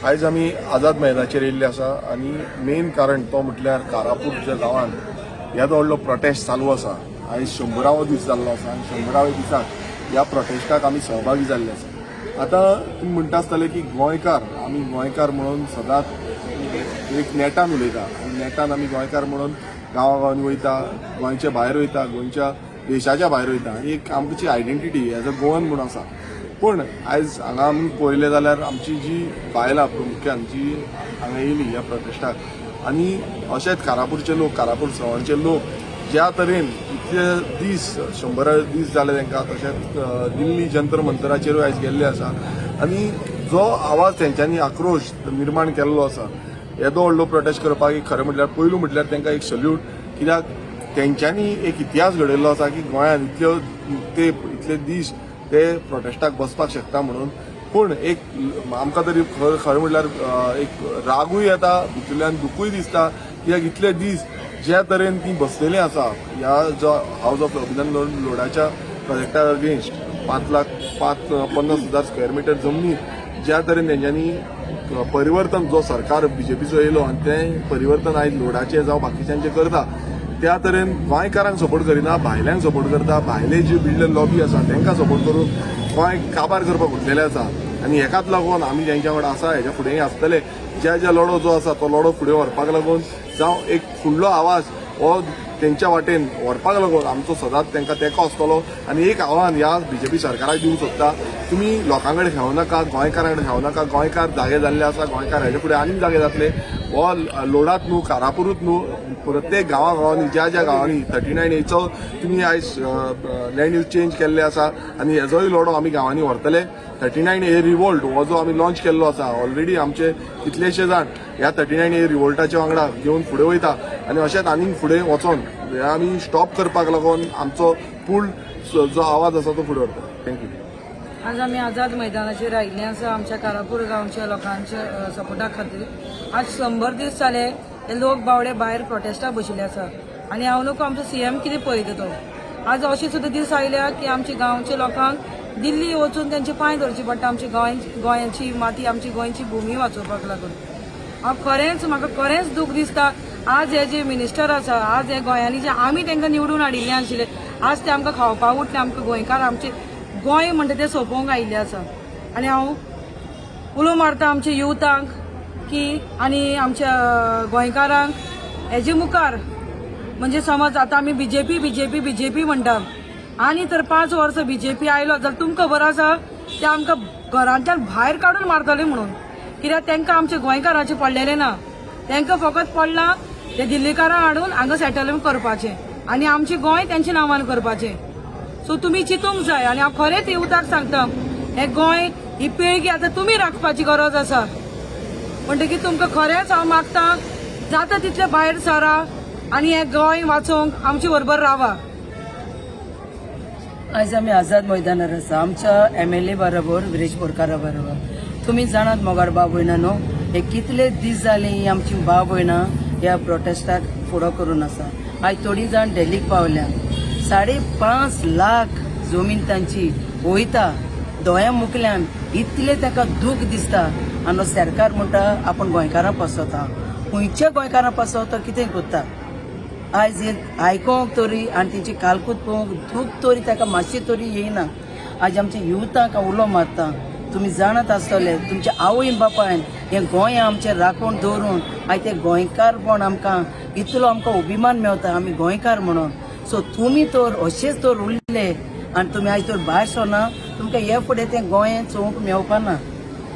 आयज आमी आझाद मैदानाचेर येयल्ले आसा आनी मेन कारण तो म्हटल्यार कारापूरच्या गांवांत येदो व्हडलो प्रोटेस्ट चालू आसा। आयज 100वा दीस जाल्लो आसा आनी 100व्या दिसाक ह्या प्रोटेस्टाक आमी सहभागी जाल्ले आसा। आतां तुमी म्हणटा आसतले की गोंयकार आमी गोंयकार म्हणून सदांच एक नेटान उलयता आनी नेटान आमी गोंयकार म्हणून गांवागांवांनी वयता, गोंयच्या भायर वयता, गोंयच्या देशाच्या भायर वयता आनी एक आमची आयडेंटिटी एज अ गोवन म्हणून आसा। पूण आयज हांगा आमी पळयलें जाल्यार आमची जी बायलां प्रामुख्यान जी हांगा येयली ह्या प्रोटेस्टाक आनी अशेंच कारापूरचे लोक, कारापूर सवणचे लोक ज्या तरेन इतले दीस 100 दीस जाले तांकां, तशेंच दिल्ली जंतर मंतराचेरूय आयज गेल्ले आसा आनी जो आवाज तेंच्यांनी आक्रोश निर्माण केल्लो आसा, येदो व्हडलो प्रोटेस्ट करपाक एक खरें म्हटल्यार पयलू म्हटल्यार तांकां एक सल्यूट, कित्याक तेंच्यांनी एक इतिहास घडयल्लो आसा की गोंयांत इतले दीस ते प्रोटेस्टाक बसपाक शकता म्हणून। पूण एक आमकां तरी खरें म्हटल्यार एक रागूय येता, भितरल्यान दुखूय दिसता, कित्याक इतले दीस ज्या तरेन ती बसलेली आसा ह्या जो हाऊस ऑफ अभिनंदन लोडाच्या प्रोजेक्टा अगेन्स्ट 5,50,000 स्क्वेअर मीटर जमनी ज्या तरेन तेंच्यांनी परिवर्तन जो सरकार बीजेपीचो येयलो आनी तें परिवर्तन आयज लोडाचें जावं बाकीच्यांचें करता, त्या तरेन गोंयकारांक सपोर्ट करिना, भायल्यांक सपोर्ट करता, भायले जे बिल्डर लॉबी आसा तांकां सपोर्ट करून गोंय काबार करपाक उठलेले आसा। आनी हेकाच लागून आमी जेंच्या वांगडा आसा हेच्या फुडेंय आसतले, ज्या लढो जो आसा तो लढो फुडें व्हरपाक लागून जावं एक फुडलो आवाज हो तेंच्या वाटेन व्हरपाक लागून आमचो सदांच तांकां तेंको आसतलो। आनी एक आव्हान ह्या बीजेपी सरकाराक दिवंक सोदता, तुमी लोकां कडेन खेळूं नाका, गोंयकारां कडेन खेळूं नाका, गोंयकार जागे जाल्ले आसा, गोंयकार हेजे फुडें आनीक जागे जातले। हो लोडात न्हू, कारापुरूत न्हू, प्रत्येक गांवागांवांनी ज्या गांवांनी 39A तुमी आयज लँड यूज चेंज केल्ले आसा आनी हेजोय लढो आमी गांवांनी व्हरतले। 39A रिवोल्ट हो जो आमी लॉन्च केल्लो आसा, ऑलरेडी आमचे कितलेशे जाण ह्या 39A रिवोल्टाच्या वांगडा घेवन फुडें वयता आनी अशेंच आनीक फुडें वचोन हे आमी स्टॉप करपाक लागून आमचो पूल जो आवाज आसा तो फुडें व्हरता। थँक्यू। आज आम्ही आझाद मैदानाचेर आयिल्ले आसा आमच्या कारापूर गांवच्या लोकांच्या सपोर्टा खातीर। आज 100 दीस जाले हे लोक बावडे भायर प्रोटेस्टाक बशिल्ले आसा आनी हांव नको आमचो सीएम कितें पळयता तो। आज अशे सुद्दां दीस आयल्या की आमच्या गांवच्या लोकांक दिल्ली वचून त्यांचे पांय धरचे पडटा आमची गोंयची माती, आमची गोंयची भुमी वाचोवपाक लागून। म्हाका खरेंच दूख दिसता। आज हे जे मिनिस्टर आसा, आज हे गोंयांनी जे आमी तांकां निवडून हाडिल्ले आशिल्ले, आज ते आमकां खावपाक उठले, आमकां गोंयकार आमचे गोंय म्हणटा ते सोंपोवंक आयिल्ले आसा। आनी हांव उलो मारता आमच्या युथांक की आनी आमच्या गोंयकारांक हेजे मुखार म्हणजे समज आतां आमी बीजेपी म्हणटा आनी तर 5 वर्सां बीजेपी आयलो जाल्यार तुमकां खबर आसा ते आमकां घरांतल्यान भायर काडून मारतले म्हणून, कित्याक तांकां आमच्या गोंयकारांचे पडलेले ना, तांकां फकत पडला ते दिल्लीकारां हाडून हांगा सेटलमेंट करपाचें आनी आमचें गोंय तेंच्या नांवान करपाचें। सो तुमी चिंतूंक जाय आनी हांव खरेंच युथाक सांगता, हे गोंय ही पिळगी आतां तुमी राखपाची गरज आसा। म्हणटकीर तुमकां खरेंच हांव मागता जाता तितले भायर सरा आनी हे गोंय वाचोवंक आमचे बरोबर रावा। आज आमी आझाद मैदानार आसा आमच्या MLA बरोबर, विरेश बोरकारा बरोबर। तुमी जाणात मोगाड भाव भयणांनो, हे कितले दीस जाले ही आमची भाव भयणां ह्या प्रोटेस्टाक फुडो करून आसा। आयज थोडी जाण दिल्लीक पावल्या, 5.5 लाख जमीन तांची वयता दोळ्या मुखल्यान, इतले ताका दूख दिसता। आनी सरकार म्हणटा आपण गोंयकारां फसवता, खंयच्या गोंयकारां फसवता, कितें करता। आयज आयकोंक तरी आनी तेंची कालकूत पळोवंक दूख तरी ताका मातशी तरी येयना। आज आमच्या युथाक उलो मारता, तुमी जाणत आसतले तुमच्या आवयन बापायन हे गोंय आमचे राखून दवरून आयज ते गोंयकारपण आमकां इतलो आमकां अभिमान मेळटा, आमी गोंयकार म्हणून। सो तुमी तर अशेंच तर उरले आनी तुमी आयज तर भायर सरना, तुमकां हे फुडें तें गोंय चोवंक मेळपाना।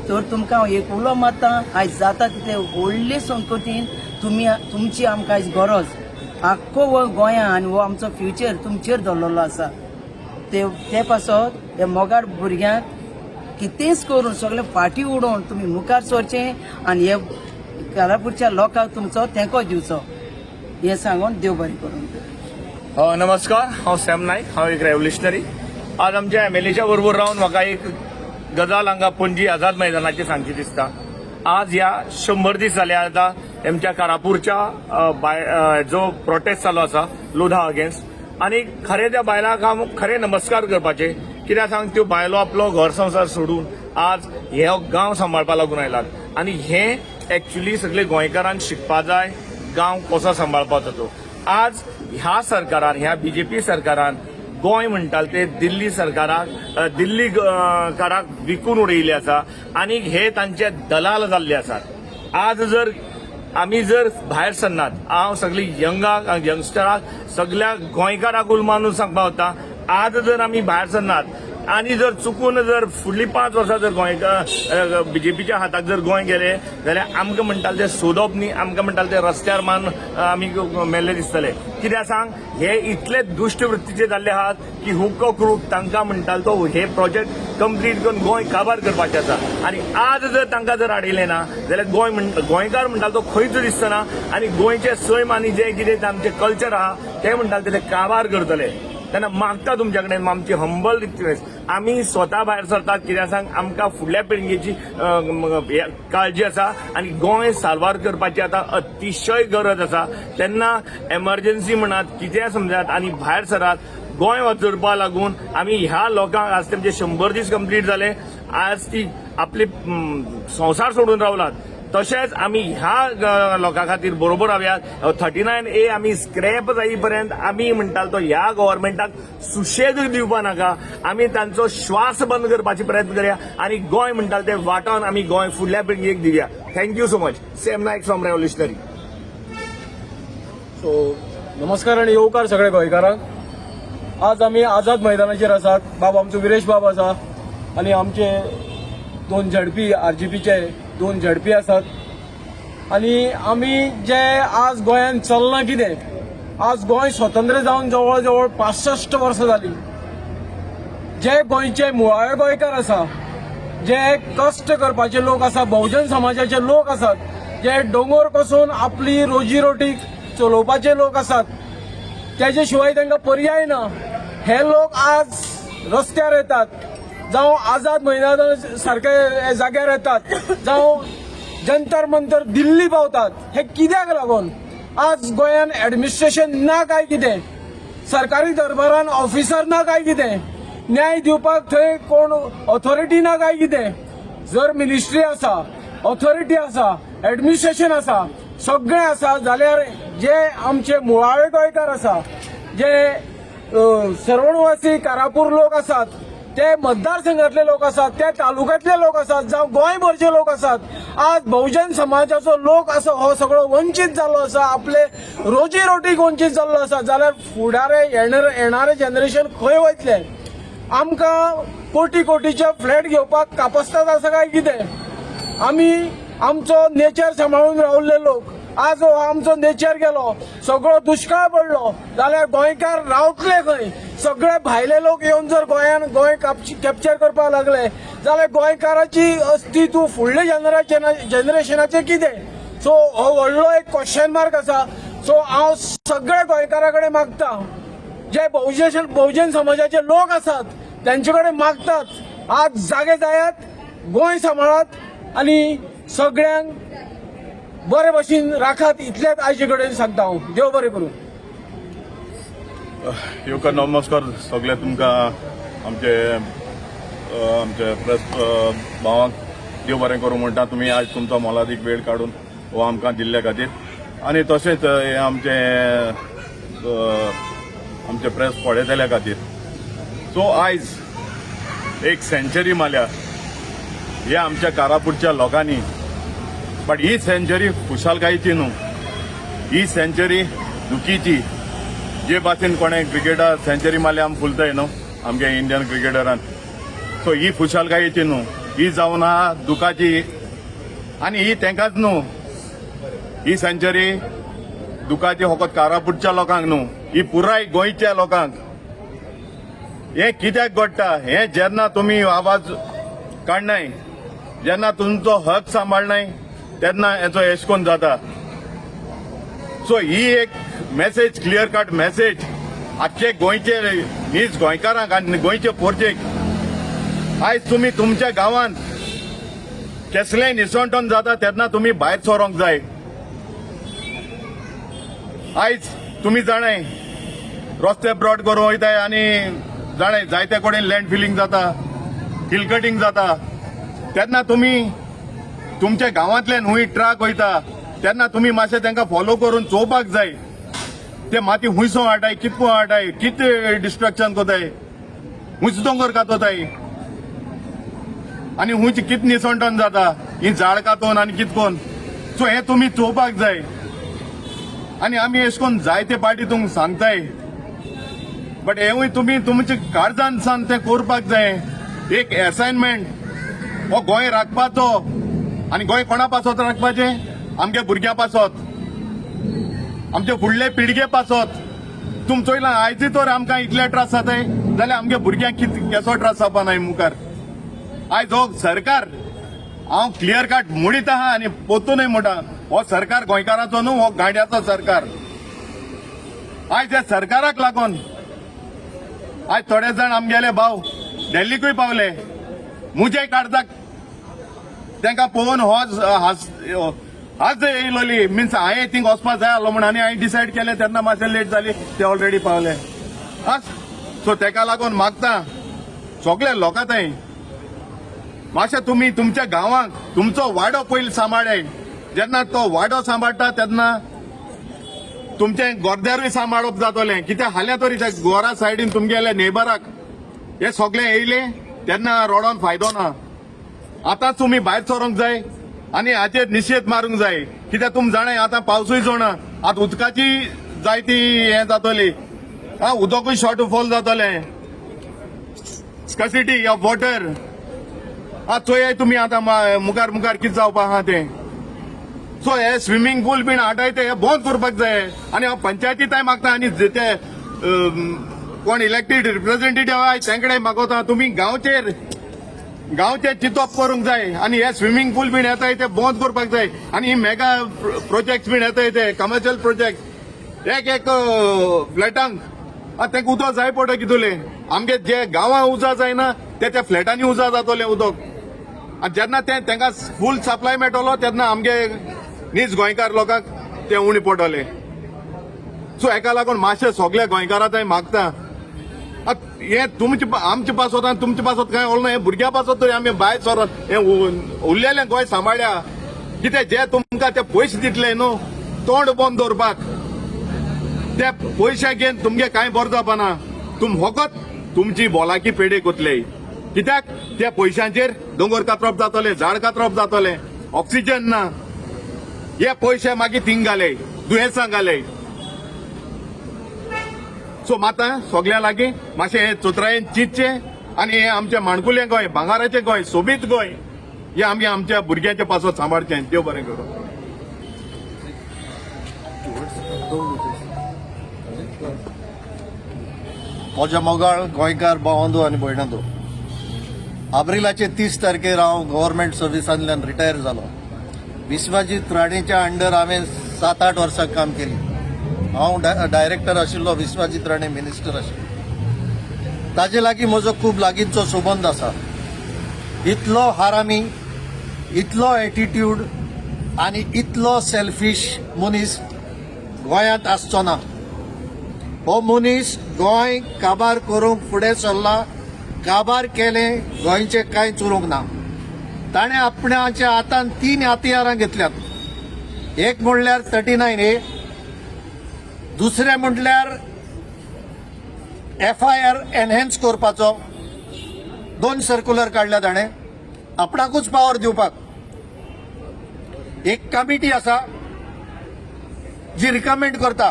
तर तुमकां एक उलो मारता, आयज जाता तितले व्हडले संकटीन तुमची आमकां आयज गरज। आख्खो हो गोंयां आनी हो आमचो फ्युचर तुमचेर दवरलेलो आसा। ते पासत हे मोगाड भुरग्यांक कितेंच करून सगळे फाटी उडोवन तुमी मुखार सरचें आनी हे कारापूरच्या लोकांक तुमचो तेंको दिवचो, हे सांगून देव बरें करूं। नमस्कार, हांव सॅम नायक, हांव एक रेव्होल्युशनरी। आज आमच्या MLAच्या बरोबर रावन म्हाका एक गजाल हांगा पणजी आझाद मैदानाचेर सांगची दिसता। आज ह्या 100 दीस जाले आतां आमच्या कारापूरच्या जो प्रोटेस्ट चालू आसा लोधा अगेन्स्ट, आनी खरे त्या बायलांक हांव खरे नमस्कार करपाचे, कित्याक सांग त्यो बायलो आपलो घर संसार सोडून आज हे गांव सांबाळपा लागून आयलात आनी हे एक्चुअली सगळे गोंयकारांक शिकपा जाय गांव कसो सांबाळपाचो तो. आज ह्या सरकारान ह्या बीजेपी सरकारान गोंय म्हणटाल ते दिल्ली सरकाराक दिल्ली काराक विकून उडयल्ले आसा आनी हे तांचे दलाल जाल्ले आसात. आज जर आमी जर भायर सरनात हांव सगळी यंगस्टराक सगळ्या गोंयकाराक उलमानून सांगपा वता आज जर आमी भायर सरनात आनी जर चुकून जर फुडलीं 5 वर्सां जर गोंयकार बीजेपीच्या हाताक जर गोंय गेले जाल्यार आमकां म्हणटाले ते सोदप न्ही आमकां म्हणटाले ते रस्त्यार मान आमी मेल्ले दिसतले. कित्याक सांग हे इतले दुश्ट वृत्तीचे जाल्ले आहात की हुक्को क्रूक तांकां म्हणटालो तो हे प्रोजेक्ट कंप्लीट करून गोंय काबार करपाचें आसा आनी आज जर तांकां जर आडयलें ना जाल्यार गोंयकार म्हणटालो तो खंयच दिसतना आनी गोंयचे सैम आनी जे कितें आमचें कल्चर आहा ते म्हणटाले ते काबार करतले. तेन्ना मागता तुमच्या कडेन आमची हंबल रिक्वेस्ट आमी स्वता भायर सरतात कित्याक सांग आमकां फुडल्या पिळगेची काळजी आसा आनी गोंय साल्वार करपाची आतां अतिशय गरज आसा. तेन्ना एमर्जन्सी म्हणात कितें समजात आनी भायर सरात. गोंय वाचोवपा लागून आमी ह्या लोकांक आज तेमचे 100 दीस कंप्लीट जाले आज ती आपले संवसार सोडून रावलात. तशेंच आमी ह्या लोकां खातीर बरोबर रावयात. 39A आमी स्क्रॅप जाई पर्यंत आमी म्हणटालो तो ह्या गव्हर्मेंटाक सुशेग दिवपा नाका. आमी तांचो श्वास बंद करपाचे प्रयत्न करया आनी गोंय म्हणटालो ते वाटोन आमी गोंय फुडल्या पिळगेक दिवया. Thank you so much. Sam Naik from Revolutionary. So नमस्कार आणि येवकार सगळे गोंयकारांक. आज आमी आझाद मैदानाचेर आसात. बाब आमचो विरेश बाब आसा आनी आमचे 2 झडपी आरजीपीचे 2 झडपी आसात आनी आमी जे आज गोंयांत चलना कितें आज गोंय स्वतंत्र जावन जवळ जवळ 65 वर्सां जालीं. जे गोंयचे मुळावे गोंयकार आसा जे कश्ट करपाचे लोक आसा बहुजन समाजाचे लोक आसात जे दोंगर कसून आपली रोजी रोटी चलोवपाचे लोक आसात त्याचे शिवाय तांकां पर्याय ना. हे लोक आज रस्त्यार येतात जावं आझाद मैदाना सारखे जाग्यार येतात जावं जंतर मंतर दिल्ली पावतात. हे कित्याक लागून आज गोंयान ऍडमिनिस्ट्रेशन ना काय कितें सरकारी दरबारान ऑफिसर ना काय कितें न्याय दिवपाक थंय कोण ऑथॉरिटी ना काय कितें. जर मिनिस्ट्री आसा ऑथॉरिटी आसा ऍडमिनिस्ट्रेशन आसा सगळें आसा जाल्यार जे आमचे मुळावे गोंयकार आसा जे सरवणवासी कारापूर लोक आसात ते मतदारसंघातले लोक आसात ते तालुक्यातले लोक आसात जावं गोंयभरचे लोक आसात आज बहुजन समाजाचो लोक असो हो सगळो वंचित जाल्लो आसा आपले रोजी रोटीक वंचित जाल्लो आसा जाल्यार फुडारे येणारे जनरेशन खंय वयतले. आमकां कोटी कोटीचे फ्लॅट घेवपाक कापस्ताद आसा काय कितें. आमी आमचो नेचर सांबाळून रावल्ले लोक आज हो आमचो नेचर गेलो सगळो दुष्काळ पडलो जाल्यार गोंयकार रावतले खंय. सगळे भायले लोक येवन जर गोंयान गोंय कॅप्चर करपाक लागले जाल्यार गोंयकाराची अस्तित्व फुडले जनरेशनाचे कितें. सो हो व्हडलो एक क्वेश्चन मार्क आसा. सो हांव सगळे गोंयकारा कडेन मागता जे बहुजन समाजाचे लोक आसात त्यांचे कडेन मागतात आज जागे जायात गोंय सांबाळात आनी सगळ्यांक बरे भशेन राखात इतलेच आयचे कडेन सांगता हांव. देव बरें करूं. येवकार नमस्कार सगळे तुमकां आमचे प्रेस भावांक देव बरें करूं म्हणटा. तुमी आज तुमचो मोलादीक वेळ काडून हो आमकां दिल्ले खातीर आनी तशेंच हे आमचे प्रेस पळयतल्या खातीर. सो आयज 1 सेंचुरी मारल्या हे आमच्या कारापूरच्या लोकांनी. बट ही सेंचुरी खुशालकायेची न्हू ही सेंचुरी दुखीची. जे भाशेन कोणें क्रिकेटार सेंचुरी मारल्या आमी फुलताय न्हू आमच्या इंडियन क्रिकेटरान. सो ही खुशालकायेची न्हू ही जावन आहा दुखाची आनी ही तेंकाच न्हू ही सेंचुरी दुखाची फकत कारापूरच्या लोकांक न्हू ही पुराय गोंयच्या लोकांक. हे कित्याक घडटा हे जेन्ना तुमी आवाज काडनाय जेन्ना तुमचो हक सांबाळनाय तेन्ना हेचो एशकोन जाता. सो ही एक मेसेज क्लियर कट मेसेज आख्खे गोंयचे नीज गोंयकारांक आनी गोंयचे पोरचेक. आयज तुमी तुमच्या गांवांत कसलेंय निसवटोन जाता तेन्ना तुमी भायर सरोंक जाय. आयज तुमी जाणाय रस्ते ब्रॉड करूं वयताय आनी जाणाय जायते कडेन लँड फिलिंग जाता हिल कटिंग जाता तेन्ना तुम्ही तुमच्या गांवांतल्यान हुंय ट्रक वयता तेन्ना तुम्ही मातशें तांकां फॉलो करून चोवपाक जाय ते माती हुंयसो हाडटाय कितको हाडटाय कितें डिस्ट्रक्शन कोताय हुंयच दोंगर कातोताय आनी हुंयच कित निसंटन जाता ही झाड कातोन आनी कितकोन सो हे तुम्ही चोवपाक जाय आनी आमी अशें करून जायते पाटी तुमकां सांगताय बट हेवूय तुम्ही तुमचे काळजांसान ते करपाक जाय एक असायनमेंट हो गोंय राखपाचो आनी गोंय कोणा पासत राखपाचे आमच्या भुरग्यां पासत आमचे फुडले पिळगे पासत तुम चोयलां आयज तर आमकां इतले त्रास जाताय जाल्यार आमच्या भुरग्यांक केसो त्रास जावपा नाय मुखार आयज हो सरकार हांव क्लियर कट म्हणीत आहा आनी पोतूनय म्हणटा हो सरकार गोंयकाराचो न्हू हो गांड्याचो सरकार आयज ह्या सरकाराक लागून आज थोडे जाण आमगेले भाव दिल्लीकूय पावले मुजे काढताक तांकां पळोवन आज येयलोली मिन्स हांवें थिंग वचपाक जाय आसलो म्हण आनी हांवें डिसायड केलें तेन्ना मातशें लेट जाली ते ऑलरेडी पावले सो तेका लागून मागता सगळे लोकां थंय मातशें तुमी तुमच्या गांवांक तुमचो वाडो पयलीं सांबाळ्याय जेन्ना तो वाडो सांबाळटा तेन्ना तुमचे गोरद्यारूय सांबाळप जातोलें कित्याक हाल्या तरी त्या गोरा सायडीन तुमगेले नेबराक हे सगळे येयले तेन्ना रोडोन फायदो ना आतां तुमी भायर सरोंक जाय आनी हाचेर निशेध मारूंक जाय कित्याक तुमी जाणाय आतां पावसूय जोणा आतां उदकाची जायती हें जातली उदकूय शॉर्टफॉल जातलें स्कॅसिटी ऑफ वॉटर चोय तुमी आतां मुखार मुखार कितें जावपा आहा तें सो हे स्विमींग पूल बीन हाडटाय ते बंद करपाक जाय आनी हांव पंचायतीताय मागता आनी ते कोण इलेक्टेड रिप्रेझेंटेटिव्ह आहाय तेंकडे मागोता तुमी गांवचे चिंतप करूंक जाय आनी हे स्विमींग पूल बीन येताय ते बंद करपाक जाय आनी ही मेगा प्रोजेक्ट बीन येताय ते कमर्शियल प्रोजेक्ट एक फ्लॅटांक तांकां उदक जाय पडटा कितले आमगे जे गांवां उजा जायना ते फ्लॅटांनी उजा जातले उदक आनी जेन्ना तांकां फूल सप्लाय मेळटलो तेन्ना आमगे नीज गोंयकार लोकांक ते उणी पडटले सो हेका लागून मातशें सगळे गोंयकारां थंय मागता हे तुमचे आमचे पासत आनी तुमचे पासत कांय उरना हे भुरग्यां पासत तरी आमी भायर सरत हे उरलेलें गोंय सांबाळ्या कितें जे तुमकां ते पयशे दितले न्हू तोंड बंद दवरपाक ते पयशे घेवन तुमगे कांय बरें जावपाना तुम फकत तुमची भोलाकी पेडे कोतले कित्याक त्या पयशांचेर दोंगर कातरप जातले झाड कातरप जातले ऑक्सिजन ना हे पयशे मागीर थिंग घाले दुयेंसां घाले सो माता सगळ्या लागीं मातशें हे चोत्रायेन चिंतचे आनी हे आमचें माणकुलें गोंय भांगाराचें गोंय सोबीत गोंय हे आमी आमच्या भुरग्यांच्या पासत सांबाळचें देव बरें करूं म्हज्या मोगाळ गोंयकार भावंदो आनी भयणांदो एप्रिलाचे 30 तारखेर हांव गव्हर्मेंट सर्विसांतल्यान रिटायर जालो विश्वजीत राणेच्या अंडर हांवें 7-8 वर्सां काम केलें हांव डायरेक्टर आशिल्लो विश्वजीत राणे मिनिस्टर आशिल्लो ताजे लागीं म्हजो खूब लागींचो संबंद आसा इतलो हारामी इतलो एटिट्यूड आनी इतलो सेल्फीश मनीस गोंयांत आसचो ना हो मनीस गोंय काबार करूंक फुडें सरला काबार केलें गोंयचें कांयच उरूंक ना ताणें आपणाच्या हातान 3 हातियारां घेतल्यात एक म्हणल्यार 39A दुसरें म्हटल्यार FIR एनहेन्स करपाचो 2 सर्क्युलर काडल्या ताणें आपणाकूच पावर दिवपाक एक कमिटी आसा जी रिकमेंड करता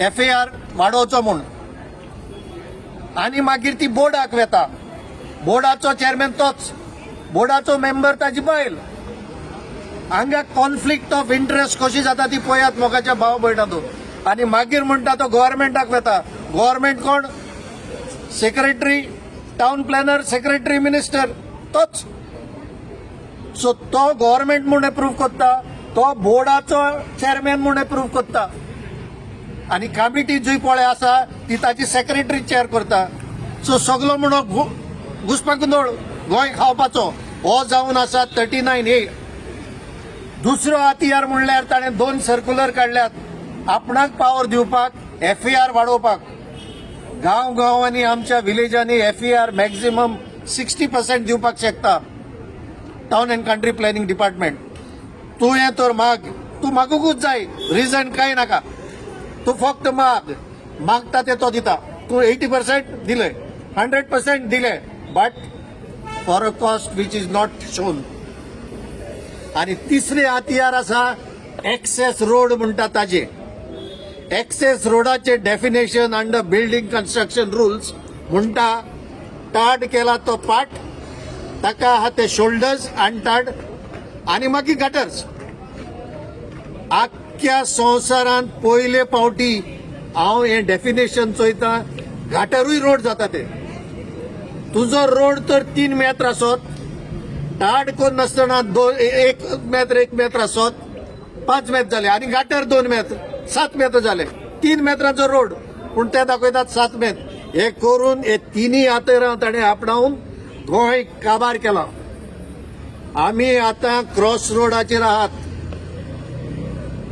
FIR वाडोवचो म्हूण आनी मागीर ती बोर्डाक वेता बोर्डाचो चेअरमॅन तोच बोर्डाचो मेंबर ताजी बायल हांगा कॉन्फ्लिक्ट ऑफ इंटरेस्ट कशी जाता ती पळयात मोगाच्या भाव भयणांदो आनी मागीर म्हणटा तो गव्हर्मेंटाक वेता गव्हर्मेंट कोण secretary town planner secretary minister तोच सो तो गव्हर्मेंट म्हूण एप्रूव्ह करता तो बोर्डाचो चेअरमॅन म्हूण एप्रूव्ह करता आनी कमिटी जी पळय आसा ती ताची सेक्रेटरी चेअर करता सो सगलो म्हणून घुसपागोंदळ गोंय खावपाचो हो जावन आसा 39A दुसरो हातियार म्हणल्यार ताणें 2 सर्क्युलर काडल्यात आपणाक पावर दिवपाक FIR वाडोवपाक गांवांनी आमच्या विलेजांनी FIR मॅक्झिमम 60% दिवपाक शकता town and country planning department तू हे तर माग, तू मागूकूच जाय, रिझन काय नाका, तू फक्त मागता ते तो दिता. तू 80% दिले, 100% दिले, but for a cost which is not shown. आणि तिसरे हातियार आसा एक्सेस रोड म्हणटा ताजे. एक्सेस रोडाचे definition under building construction rules म्हणटा टाड केला तो पाट, ताका आहा ते शोल्डर्स आनी टाड आनी मागीर गटर्स. आख्ख्या संवसारांत पयले फावटी हांव हे डेफिनेशन चोयता, गटरूय रोड जाता ते. तुजो रोड तर 3 मेत्र आसत, टाड कोण नासतना 1 मेत्र आसत, 5 मेत्र जाले, आनी गटर 2 मेत्र, 7 मेत्र जाले. 3 मेत्राचो रोड पूण ते दाखयतात 7 मेत्र. हे करून हे तिनी हातेरां ताणें आपणावन गोंय काबार केला. आमी आतां क्रॉस रोडाचेर आहात.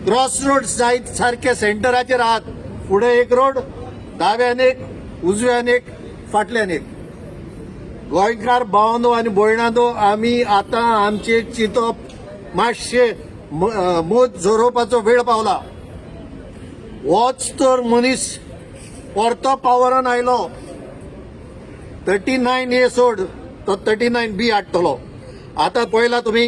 क्रॉस रोड जायत सारखे सेंटराचेर आहात. फुडें एक रोड, दाव्यान एक, उजव्यान एक, फाटल्यान एक. गोंयकार भावंदो आनी भयणांदो, आमी आतां आमचे चिंतप मातशे मोद जोरोवपाचो वेळ पावला. होच तर मनीस परतो पावरान आयलो. 39A सोड, तो 39B हाडटलो. आतां पळयला तुमी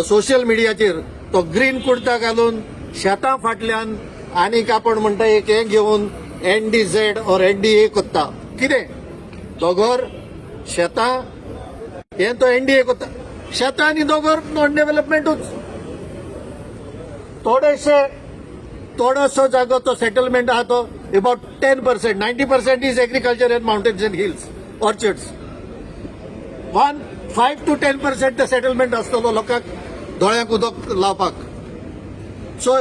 सोशल मिडियाचेर तो ग्रीन कुर्ता घालून शेतां फाटल्यान आनीक आपण म्हणटा एक हे घेवन NDZ और NDA कोत्ता. कितें दोगोर शेतां हे तो NDA कोत्ता. शेतां आनी दोगोर नॉन डेव्हलपमेंटूच. थोडोसो जागो तो सेटलमेंट आहा तो about 10%, 90% is agriculture end mountains end hills, orchards. 5 to 10% ते सेटलमेंट आसतलो लोकांक दोळ्यांक उदक लावपाक. सो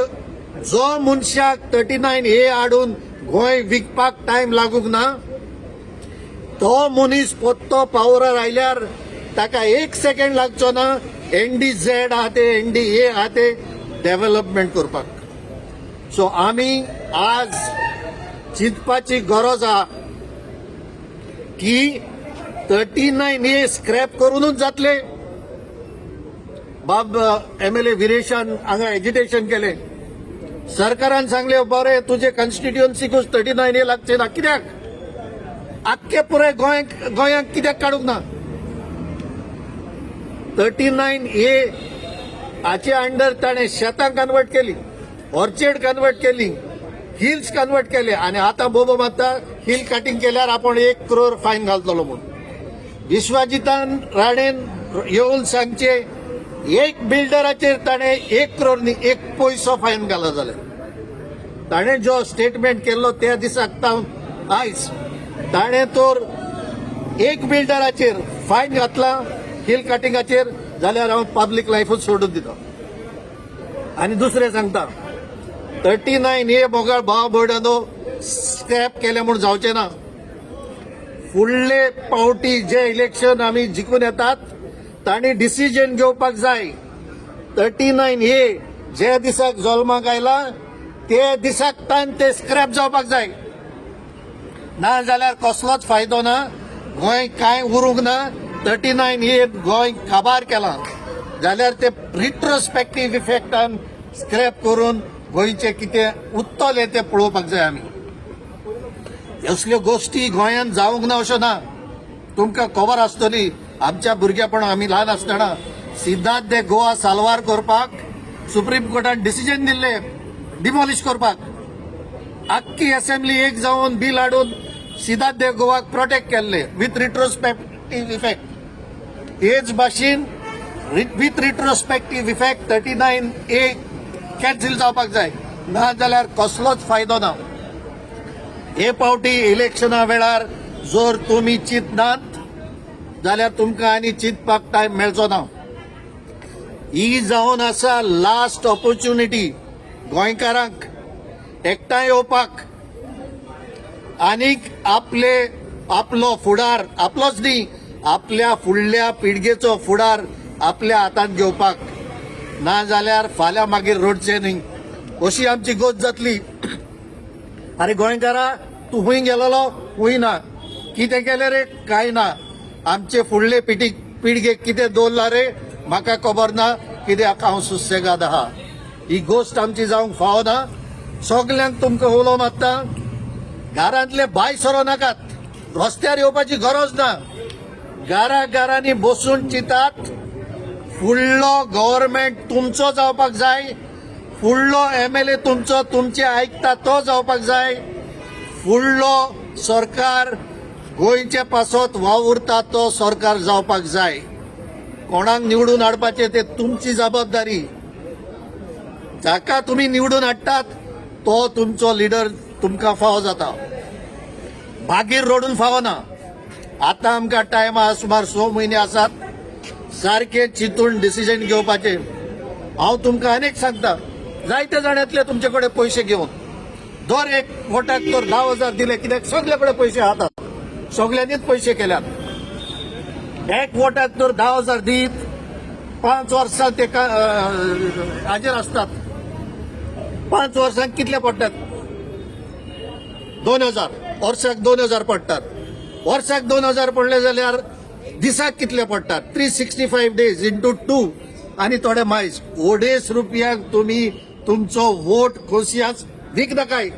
जो मनशाक 39A हाडून गोंय विकपाक टायम लागूंक ना, तो मनीस पोत्तो पावरार आयल्यार ताका 1 सेकंड लागचो ना NDZ आहा ते NDA आहा ते डेव्हलपमेंट करपाक. सो आमी आज चिंतपाची गरज आहा की 39A स्क्रॅप करूनच जातले. बाब MLA विरेशान हांगा एजिटेशन केले. सरकारान सांगले बरें तुजे कॉन्स्टिट्युएन्सीकूच 39A लागचे ना. कित्याक आख्खे पुराय गोंयांक कित्याक काडूंक ना? 39A हाचे अंडर ताणें शेतां कन्वर्ट केली, ऑर्चर्ड कन्वर्ट केली, हिल्स कन्वर्ट केले, आनी आतां बोबो मारता हिल कटिंग केल्यार आपण 1 crore फायन घालतलो म्हणून. विश्वजितान राणेन येवन सांगचे एक बिल्डराचेर ताणें 1 crore न्ही 1 पैसो फायन घाला जाल्यार. ताणें जो स्टेटमेंट केल्लो त्या दिसाक आयज ताणें तर 1 बिल्डराचेर फायन घातला हिल कटिंगाचेर जाल्यार हांव पब्लीक लायफूच सोडून दिता. आनी दुसरें सांगता 39A मोगाळ भाव भयणांदो स्क्रॅप केले म्हूण जावचें ना. फुडले पावटी जे इलेक्शन आमी जिखून येतात तांणी डिसिजन घेवपाक जाय. 39A जे दिसाक जल्माक आयला ते दिसाक ते स्क्रॅप जावपाक जाय. ना जाल्यार कसलोच फायदो ना. गोंय कांय उरूंक ना. 39A गोंय काबार केला जाल्यार ते रिट्रोस्पेक्टिव्ह इफेक्टान स्क्रॅप करून गोंयचे कितें उत्तले ते पळोवपाक जाय आमी. असल्यो गोश्टी गोंयांत जावंक ना अशें ना. तुमकां खबर आसतली आमच्या भुरगेपण आमी ल्हान आसतना सिद्धार्थ दे गोवा साल्वार करपाक सुप्रीम कोर्टान डिसिजन दिल्ले डिमॉलिश करपाक. आख्खी असेंब्ली एक जावन बील हाडून सिद्धार्थ दे गोवाक प्रोटेक्ट केल्ले विथ रिट्रोस्पेक्टिव्ह इफेक्ट. हेच भाशेन विथ रिट्रोस्पेक्टिव्ह इफेक्ट 39A कॅन्सील जावपाक जाय. ना जाल्यार कसलोच फायदो ना. हे पावटी इलेक्शना वेळार जर तुमी चिंतनात जाल्यार तुमकां आनी चिंतपाक टायम मेळचो ना. ही जावन आसा लास्ट ऑपॉर्च्युनिटी गोंयकारांक एकठांय येवपाक आनीक आपलो फुडार, आपलोच न्ही आपल्या फुडल्या पिळगेचो फुडार आपल्या हातांत घेवपाक. ना जाल्यार फाल्यां मागीर रडचें न्ही अशी आमची गोष्ट जातली. अरे गोंयकारा तूं खूंय गेलोलो? खूंय ना. कितें केलें रे? कांय ना. आमचे फुडले पिटीक पिळगेक कितें दवरला रे म्हाका खबर ना, कित्याक हांव सुसेगाद आहा. ही गोष्ट आमची जावंक फावना. सगल्यांक तुमकां उलोव मागता, घरांतले भायर सरो नाकात, रस्त्यार येवपाची गरज ना. घरांनी बसून चिंतात, फुडलो गव्हर्नमेंट तुमचो जावपाक जाय, फुडलो MLA तुमचो, तुमचे आयकता तो जावपाक जाय, फुडलो सरकार गोंयचे पासत वावुरता तो सरकार जावपाक जाय. कोणाक निवडून हाडपाचे ते तुमची जबाबदारी. जाका तुम्ही निवडून हाडटात तो तुमचो लिडर तुमकां फावो जाता, मागीर रडून फावना. आतां आमकां टायम आहा, सुमार 6 म्हयने आसात सारखे चिंतून डिसिजन घेवपाचे. हांव तुमकां आनीक सांगता, जायते जाण येतले तुमचे कडेन पयशे घेवन. दर एक वोटाक तर 10,000 दिले, कित्याक सगळे कडेन पयशे आहात, सगळ्यांनीच पयशे केल्यात. एक वोटाक तर 10,000 दीत, 5 वर्सां ते हाजेर आसतात. 5 वर्सांक कितले पडटात? 2,000. वर्साक 2,000 पडटात. वर्साक 2,000 पडले जाल्यार दिसाक कितले पडटात? 365 डेज इंटू 2 आनी थोडे मायज. 250 रुपयांक तुम्ही तुमचो वोट खोसियाच विकता काय?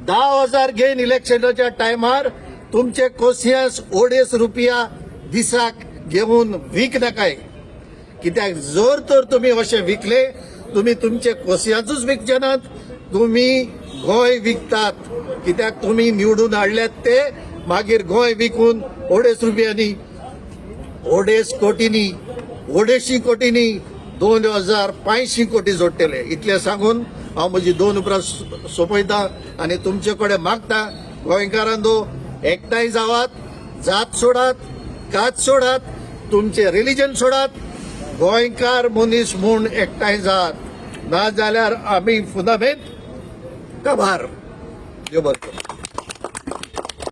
10,000 घेवन इलेक्शनाच्या टायमार तुमचे खोसियास 250 रुपया दिसाक घेवन विकता काय? कित्याक जर तर तुम्ही अशें विकले, तुम्ही तुमचे खोसियाचूच विकचे नात, तुम्ही गोंय विकतात. कित्याक तुम्ही निवडून हाडल्यात ते मागीर गोंय विकून 250 रुपयांनी, 250 कोटींनी, 250 कोटींनी 2,500 कोटी जोडटले. इतले सांगून हांव म्हजी 2 उतरां सोंपयता आनी तुमचे कडेन मागता, गोंयकारांनो एकठांय जावात, जात सोडात, कात सोडात, तुमचे रिलिजन सोडात, गोंयकार मनीस म्हूण एकठांय जात. ना जाल्यार आमी फुदामेंत काबार. देव बरें करूं.